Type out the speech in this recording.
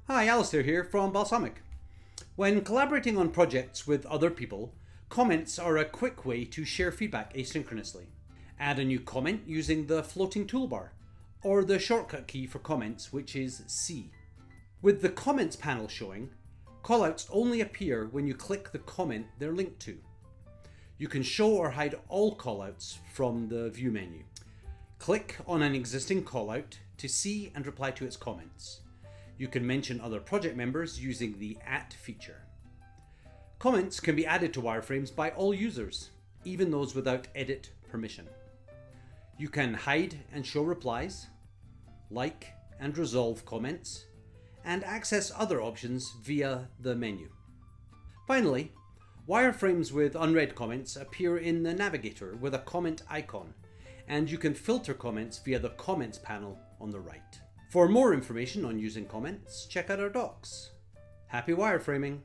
Hi, Alistair here from Balsamiq. When collaborating on projects with other people, comments are a quick way to share feedback asynchronously. Add a new comment using the floating toolbar, or the shortcut key for comments, which is C. With the comments panel showing, callouts only appear when you click the comment they're linked to. You can show or hide all callouts from the View menu. Click on an existing callout to see and reply to its comments. You can mention other project members using the @ feature. Comments can be added to wireframes by all users, even those without edit permission. You can hide and show replies, like and resolve comments, and access other options via the menu. Finally, wireframes with unread comments appear in the navigator with a comment icon, and you can filter comments via the comments panel on the right. For more information on using comments, check out our docs. Happy wireframing!